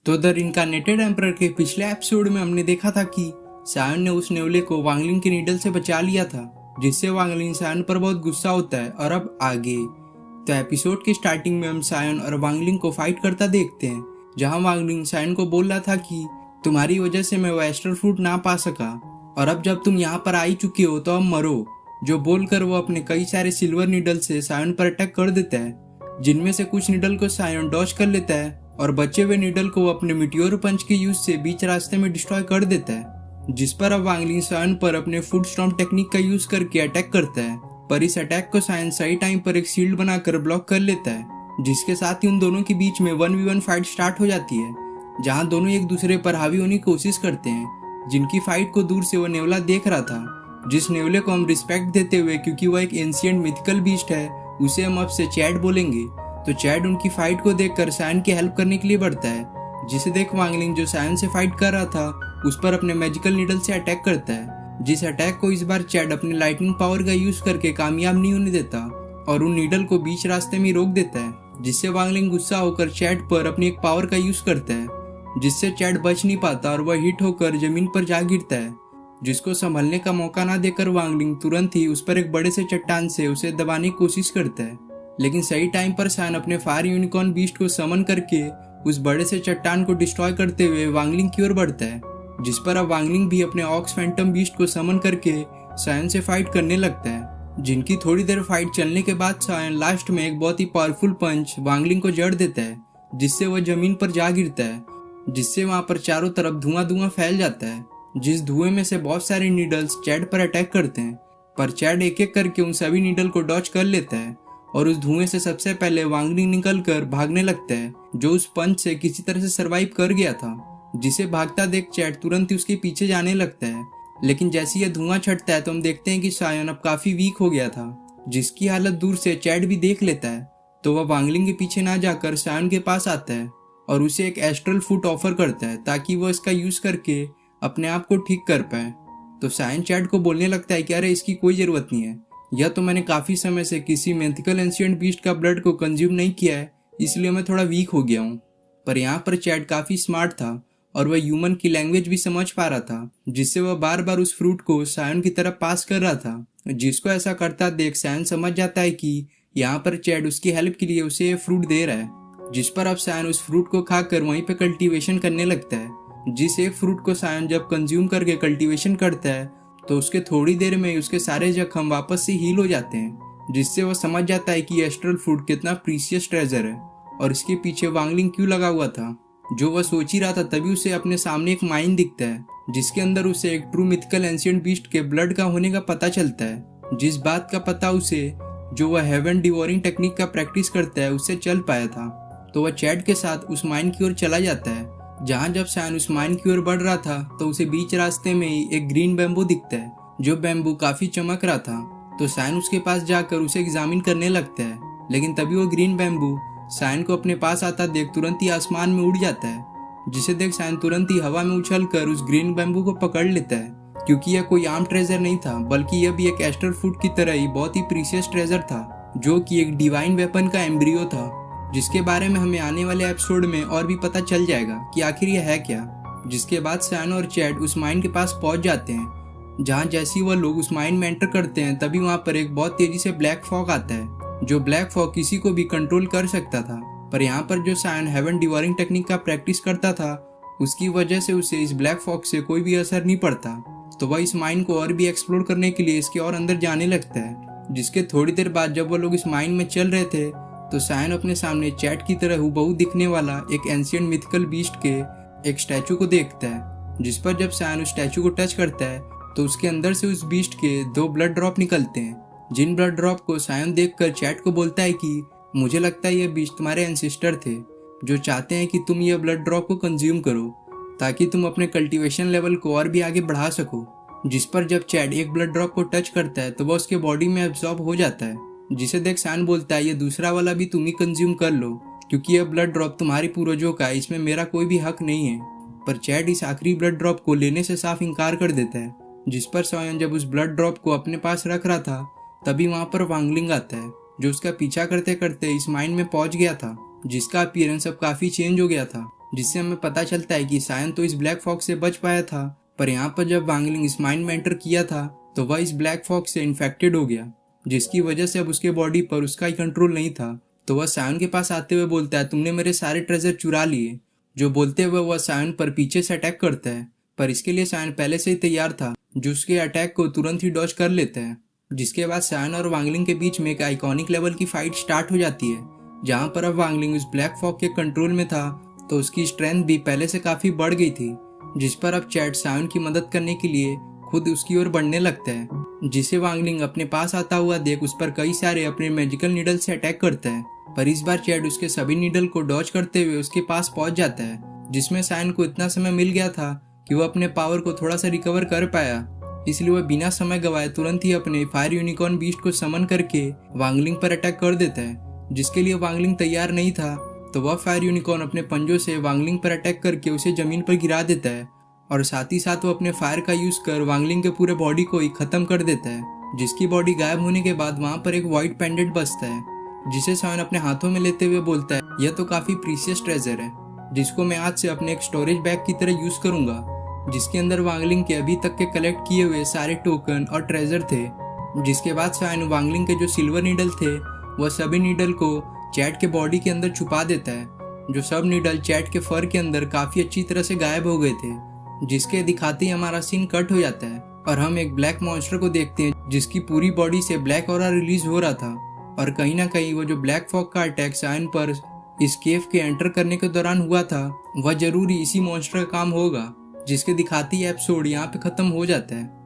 तो the इनकार्नेटेड emperor के पिछले एपिसोड में हमने देखा था कि सायन ने उस नेवले को वांगलिंग के नीडल से बचा लिया था, जिससे वांगलिंग सायन पर बहुत गुस्सा होता है। और अब आगे तो एपिसोड के स्टार्टिंग में हम सायन और वांगलिंग को फाइट करता देखते हैं, जहां वांगलिंग सायन को बोल रहा था कि तुम्हारी वजह से मैं वो एस्ट्रल फ्रूट ना पा सका, और अब जब तुम यहाँ पर आ ही चुके हो तो अब मरो। जो बोलकर वो अपने कई सारे सिल्वर नीडल से सायन पर अटैक कर देता है, जिनमें से कुछ नीडल को सायन डॉज कर लेता है और बचे हुए नीडल को वो अपने मिटियोर पंच के यूज से बीच रास्ते में डिस्ट्रॉय कर देता है। जिस पर अब वांगलिंग सायन पर अपने फुट स्टॉम्प टेक्निक का यूज करके अटैक करता है, पर इस अटैक को सायन सही टाइम पर एक शील्ड बनाकर ब्लॉक कर लेता है, जिसके साथ ही उन दोनों के बीच में 1v1 फाइट स्टार्ट हो जाती है, जहां दोनों एक दूसरे पर हावी होने की कोशिश करते हैं। जिनकी फाइट को दूर से वो नेवला देख रहा था, जिस नेवले को हम रिस्पेक्ट देते हुए, क्योंकि वह एक एंशिएंट मिथिकल बीस्ट है, उसे हम अब से चैड बोलेंगे। तो चैड उनकी फाइट को देखकर सायन की हेल्प करने के लिए बढ़ता है, जिसे देख वांगलिंग जो सायन से फाइट कर रहा था उस पर अपने मैजिकल नीडल से अटैक करता है, जिस अटैक को इस बार चैड अपने लाइटनिंग पावर का यूज करके कामयाब नहीं होने देता और उन नीडल को बीच रास्ते में रोक देता है, जिससे वांगलिंग गुस्सा होकर चैड पर अपनी एक पावर का यूज करता है, जिससे चैड बच नहीं पाता और वह हिट होकर जमीन पर जा गिरता है, जिसको संभलने का मौका ना देकर वांगलिंग तुरंत ही उस पर एक बड़े से चट्टान से उसे दबाने की कोशिश करता है। लेकिन सही टाइम पर सायन अपने फायर यूनिकॉर्न बीस्ट को समन करके उस बड़े से चट्टान को डिस्ट्रॉय करते हुए वांगलिंग की ओर बढ़ता है, जिस पर अब वांगलिंग भी अपने ऑक्स फैंटम बीस्ट को समन करके सायन से फाइट करने लगता है। जिनकी थोड़ी देर फाइट चलने के बाद सायन लास्ट में एक बहुत ही पावरफुल पंच वांगलिंग को जड़ देता है, जिससे वह जमीन पर जा गिरता है, जिससे वहां पर चारों तरफ धुआं धुआं फैल जाता है, जिस धुएं में से बहुत सारे नीडल्स चैड पर अटैक करते हैं, पर चैड एक एक करके उन सभी नीडल को डॉच कर लेता है और उस धुएं से सबसे पहले वांगलिंग निकलकर भागने लगता है, जो उस पंच से किसी तरह से सरवाइव कर गया था, जिसे भागता देख चैड तुरंत ही उसके पीछे जाने लगता है। लेकिन जैसे यह धुआं छटता है तो हम देखते हैं कि सायन अब काफी वीक हो गया था, जिसकी हालत दूर से चैड भी देख लेता है। तो वह वांगलिंग के पीछे ना जाकर सायन के पास आता है और उसे एक एस्ट्रल फुट ऑफर करता है, ताकि वह इसका यूज करके अपने आप को ठीक कर पाए। तो सायन चैड को बोलने लगता है कि अरे इसकी कोई जरूरत नहीं है, या तो मैंने काफी समय से किसी मिथिकल एंशिएंट बीस्ट का ब्लड को कंज्यूम नहीं किया है, इसलिए मैं थोड़ा वीक हो गया हूँ। पर यहाँ पर चैड काफी स्मार्ट था और वह ह्यूमन की लैंग्वेज भी समझ पा रहा था, जिससे वह बार बार उस फ्रूट को सायन की तरफ पास कर रहा था। जिसको ऐसा करता देख सायन समझ जाता है कि यहाँ पर चैड उसकी हेल्प के लिए उसे ये फ्रूट दे रहा है, जिस पर अब सायन उस फ्रूट को खाकर वहीं पे कल्टीवेशन करने लगता है। जिस एक फ्रूट को सायन जब कंज्यूम करके कल्टीवेशन करता है तो उसके थोड़ी देर में उसके सारे जख्म वापस से हील हो जाते हैं, जिससे वह समझ जाता है कि एस्ट्रल फ्रूट कितना प्रीशियस ट्रेजर है और इसके पीछे वांगलिंग क्यों लगा हुआ था। जो वह सोच ही रहा था तभी उसे अपने सामने एक माइन दिखता है, जिसके अंदर उसे एक ट्रू मिथिकल एंशिएंट बीस्ट के ब्लड का होने का पता चलता है, जिस बात का पता उसे जो वह हेवन डिवोरिंग टेक्निक का प्रैक्टिस करता है उससे चल पाया था। तो वह चैड के साथ उस माइन की ओर चला जाता है, जहां जब सायन उस माइन की ओर बढ़ रहा था तो उसे बीच रास्ते में ही एक ग्रीन बैम्बू दिखता है, जो बैम्बू काफी चमक रहा था। तो सायन उसके पास जाकर उसे एग्जामिन करने लगता है, लेकिन तभी वो ग्रीन बैम्बू सायन को अपने पास आता देख तुरंत ही आसमान में उड़ जाता है, जिसे देख सायन तुरंत ही हवा में उछलकर उस ग्रीन बैम्बू को पकड़ लेता है, क्योंकि यह कोई आम ट्रेजर नहीं था, बल्कि यह भी एक एस्ट्रल फ्रूट की तरह ही बहुत ही प्रीशियस ट्रेजर था, जो कि एक डिवाइन वेपन का एम्ब्रियो था, जिसके बारे में हमें आने वाले एपिसोड में और भी पता चल जाएगा कि आखिर यह है क्या। जिसके बाद सायन और चैड उस माइन के पास पहुंच जाते हैं, जहां जैसे ही वह लोग उस माइन में एंटर करते हैं तभी वहां पर एक बहुत तेजी से ब्लैक फॉग आता है, जो ब्लैक फॉग किसी को भी कंट्रोल कर सकता था। पर यहाँ पर जो सायन हेवन डिवोरिंग टेक्निक का प्रैक्टिस करता था, उसकी वजह से उसे इस ब्लैक फॉग से कोई भी असर नहीं पड़ता। तो वह इस माइन को और भी एक्सप्लोर करने के लिए इसके और अंदर जाने लगता है। जिसके थोड़ी देर बाद जब वो लोग इस माइन में चल रहे थे तो सायन अपने सामने चैड की तरह हूबहू दिखने वाला एक एंशिएंट मिथिकल बीस्ट के एक स्टैचू को देखता है, जिस पर जब सायन उस स्टैचू को टच करता है तो उसके अंदर से उस बीस्ट के 2 ब्लड ड्रॉप निकलते हैं, जिन ब्लड ड्रॉप को सायन देखकर चैड को बोलता है कि मुझे लगता है ये बीस्ट तुम्हारे एंसेस्टर थे, जो चाहते हैं कि तुम ये ब्लड ड्रॉप को कंज्यूम करो ताकि तुम अपने कल्टीवेशन लेवल को और भी आगे बढ़ा सको। जिस पर जब चैड एक ब्लड ड्रॉप को टच करता है तो वह उसके बॉडी में एब्जॉर्ब हो जाता है, जिसे देख सायन बोलता है ये दूसरा वाला भी तुम ही कंज्यूम कर लो, क्योंकि यह ब्लड ड्रॉप तुम्हारी पूर्वजों का, इसमें मेरा कोई भी हक नहीं है। पर चैड इस आखिरी ब्लड ड्रॉप को लेने से साफ इनकार कर देता है। जिस पर सायन जब उस ब्लड ड्रॉप को अपने पास रख रहा था तभी वहां पर वांगलिंग आता है, जो उसका पीछा करते करते इस माइन में पहुंच गया था, जिसका अपीयरेंस अब काफी चेंज हो गया था, जिससे हमें पता चलता है कि सायन तो इस ब्लैक फॉक्स से बच पाया था, पर यहाँ पर जब वांगलिंग इस माइंड में एंटर किया था तो वह इस ब्लैक फॉक्स से इन्फेक्टेड हो गया, जिसकी वजह से अब उसके बॉडी पर उसका ही कंट्रोल नहीं था। तो वह सायन के पास आते हुए बोलता है, तुमने मेरे सारे ट्रेजर चुरा लिए। जो बोलते हुए वह सायन पर पीछे से अटैक करता है, पर इसके लिए सायन पहले से ही तैयार था, जो उसके अटैक को तुरंत ही डॉज कर लेता है। जिसके बाद सायन और वांगलिंग के बीच में एक आइकॉनिक लेवल की फाइट स्टार्ट हो जाती है, जहाँ पर अब वांगलिंग उस ब्लैक फॉग के कंट्रोल में था, तो उसकी स्ट्रेंथ भी पहले से काफी बढ़ गई थी। जिस पर अब चैट सायन की मदद करने के लिए खुद उसकी ओर बढ़ने लगता है, जिसे वांगलिंग अपने पास आता हुआ देख उस पर कई सारे अपने मैजिकल नीडल से अटैक करता है। पर इस बार चैट उसके सभी नीडल को डॉज करते हुए उसके पास पहुंच जाता है, जिसमें सायन को इतना समय मिल गया था कि वह अपने पावर को थोड़ा सा रिकवर कर पाया। इसलिए वह बिना समय गवाए तुरंत ही अपने फायर यूनिकॉर्न बीस्ट को समन करके वांगलिंग पर अटैक कर देता है, जिसके लिए वांगलिंग तैयार नहीं था। तो वह फायर यूनिकॉर्न अपने पंजों से वांगलिंग पर अटैक करके उसे जमीन पर गिरा देता है, और साथ ही साथ वो अपने फायर का यूज कर वांगलिंग के पूरे बॉडी को ही खत्म कर देता है। जिसकी बॉडी गायब होने के बाद वहां पर एक व्हाइट पेंडेंट बचता है, जिसे सायन अपने हाथों में लेते हुए बोलता है, यह तो काफी प्रीशियस ट्रेजर है, जिसको मैं आज से अपने एक स्टोरेज बैग की तरह यूज करूंगा, जिसके अंदर वांगलिंग के अभी तक के कलेक्ट किए हुए सारे टोकन और ट्रेजर थे। जिसके बाद सायन वांगलिंग के जो सिल्वर नीडल थे वह सभी नीडल को चैट के बॉडी के अंदर छुपा देता है, जो सब नीडल चैट के फर के अंदर काफी अच्छी तरह से गायब हो गए थे। जिसके दिखाते ही हमारा सीन कट हो जाता है और हम एक ब्लैक मॉन्स्टर को देखते हैं, जिसकी पूरी बॉडी से ब्लैक ऑरा रिलीज हो रहा था। और कहीं ना कहीं वो जो ब्लैक फॉग का अटैक सायन पर इस केव के एंटर करने के दौरान हुआ था, वह जरूरी इसी मॉन्स्टर का काम होगा। जिसके दिखाती एपिसोड यहाँ पे खत्म हो जाता है।